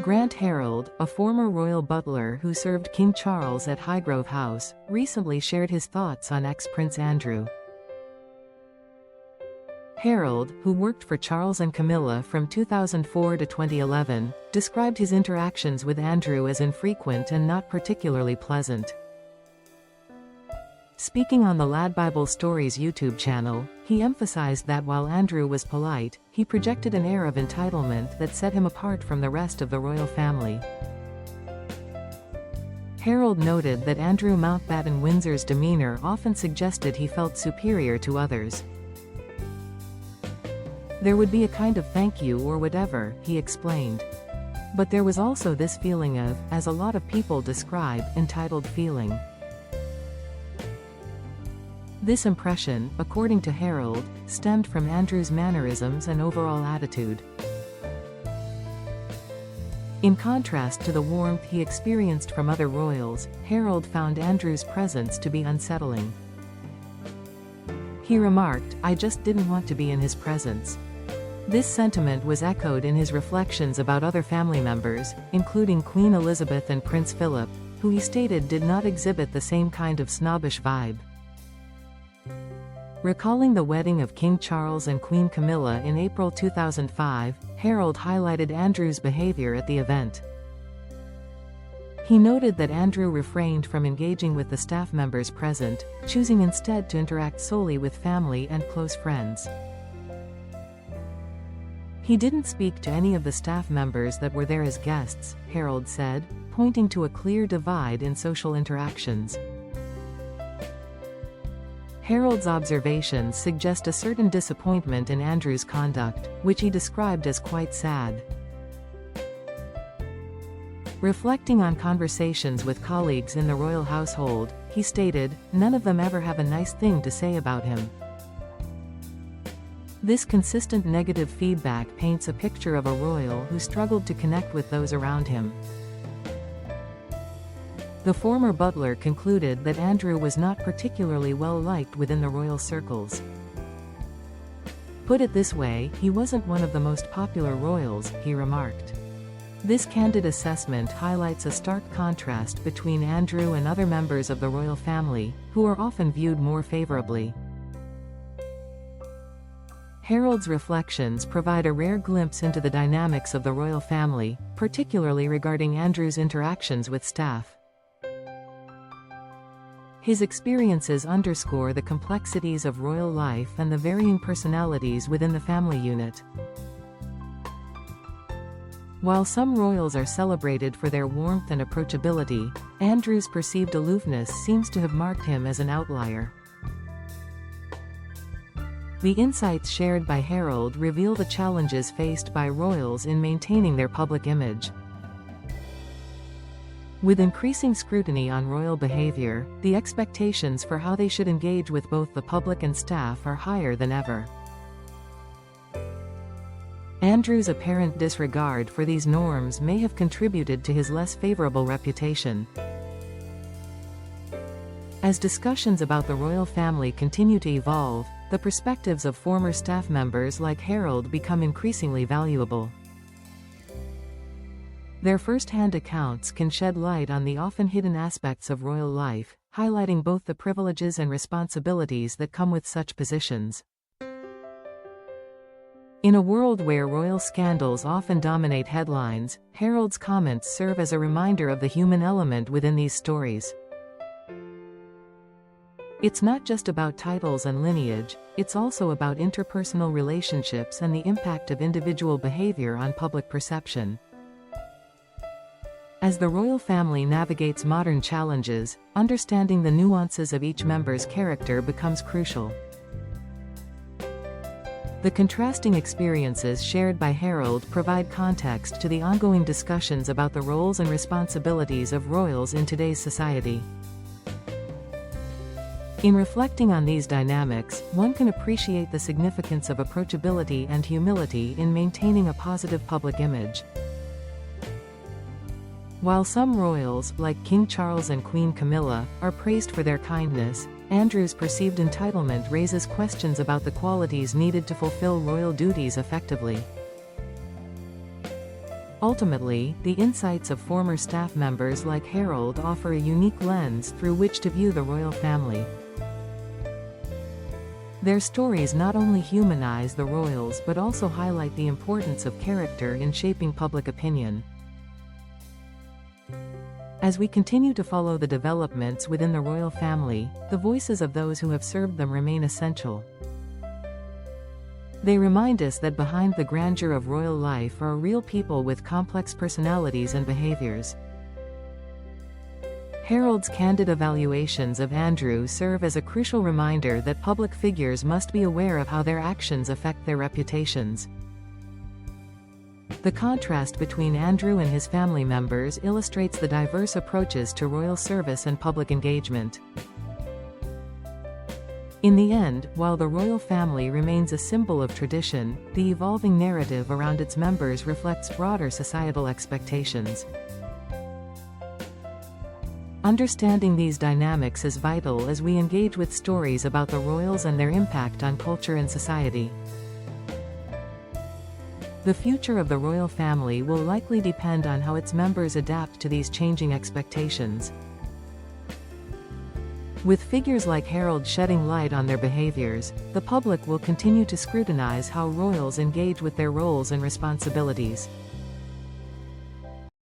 Grant Harold, a former royal butler who served King Charles at Highgrove House, recently shared his thoughts on ex-Prince Andrew. Harold, who worked for Charles and Camilla from 2004 to 2011, described his interactions with Andrew as infrequent and not particularly pleasant. Speaking on the Lad Bible Stories YouTube channel, he emphasized that while Andrew was polite, he projected an air of entitlement that set him apart from the rest of the royal family. Harold noted that Andrew Mountbatten Windsor's demeanor often suggested he felt superior to others. There would be a kind of thank you or whatever, he explained. But there was also this feeling of, as a lot of people describe, entitled feeling. This impression, according to Harold, stemmed from Andrew's mannerisms and overall attitude. In contrast to the warmth he experienced from other royals, Harold found Andrew's presence to be unsettling. He remarked, "I just didn't want to be in his presence." This sentiment was echoed in his reflections about other family members, including Queen Elizabeth and Prince Philip, who he stated did not exhibit the same kind of snobbish vibe. Recalling the wedding of King Charles and Queen Camilla in April 2005, Harold highlighted Andrew's behavior at the event. He noted that Andrew refrained from engaging with the staff members present, choosing instead to interact solely with family and close friends. He didn't speak to any of the staff members that were there as guests, Harold said, pointing to a clear divide in social interactions. Harold's observations suggest a certain disappointment in Andrew's conduct, which he described as quite sad. Reflecting on conversations with colleagues in the royal household, he stated, "None of them ever have a nice thing to say about him." This consistent negative feedback paints a picture of a royal who struggled to connect with those around him. The former butler concluded that Andrew was not particularly well liked within the royal circles. Put it this way, he wasn't one of the most popular royals, he remarked. This candid assessment highlights a stark contrast between Andrew and other members of the royal family, who are often viewed more favorably. Harold's reflections provide a rare glimpse into the dynamics of the royal family, particularly regarding Andrew's interactions with staff. His experiences underscore the complexities of royal life and the varying personalities within the family unit. While some royals are celebrated for their warmth and approachability, Andrew's perceived aloofness seems to have marked him as an outlier. The insights shared by Harold reveal the challenges faced by royals in maintaining their public image. With increasing scrutiny on royal behavior, the expectations for how they should engage with both the public and staff are higher than ever. Andrew's apparent disregard for these norms may have contributed to his less favorable reputation. As discussions about the royal family continue to evolve, the perspectives of former staff members like Harold become increasingly valuable. Their first-hand accounts can shed light on the often hidden aspects of royal life, highlighting both the privileges and responsibilities that come with such positions. In a world where royal scandals often dominate headlines, Harold's comments serve as a reminder of the human element within these stories. It's not just about titles and lineage, it's also about interpersonal relationships and the impact of individual behavior on public perception. As the royal family navigates modern challenges, understanding the nuances of each member's character becomes crucial. The contrasting experiences shared by Harold provide context to the ongoing discussions about the roles and responsibilities of royals in today's society. In reflecting on these dynamics, one can appreciate the significance of approachability and humility in maintaining a positive public image. While some royals, like King Charles and Queen Camilla, are praised for their kindness, Andrew's perceived entitlement raises questions about the qualities needed to fulfill royal duties effectively. Ultimately, the insights of former staff members like Harold offer a unique lens through which to view the royal family. Their stories not only humanize the royals but also highlight the importance of character in shaping public opinion. As we continue to follow the developments within the royal family, the voices of those who have served them remain essential. They remind us that behind the grandeur of royal life are real people with complex personalities and behaviors. Harold's candid evaluations of Andrew serve as a crucial reminder that public figures must be aware of how their actions affect their reputations. The contrast between Andrew and his family members illustrates the diverse approaches to royal service and public engagement. In the end, while the royal family remains a symbol of tradition, the evolving narrative around its members reflects broader societal expectations. Understanding these dynamics is vital as we engage with stories about the royals and their impact on culture and society. The future of the royal family will likely depend on how its members adapt to these changing expectations. With figures like Harold shedding light on their behaviors, the public will continue to scrutinize how royals engage with their roles and responsibilities.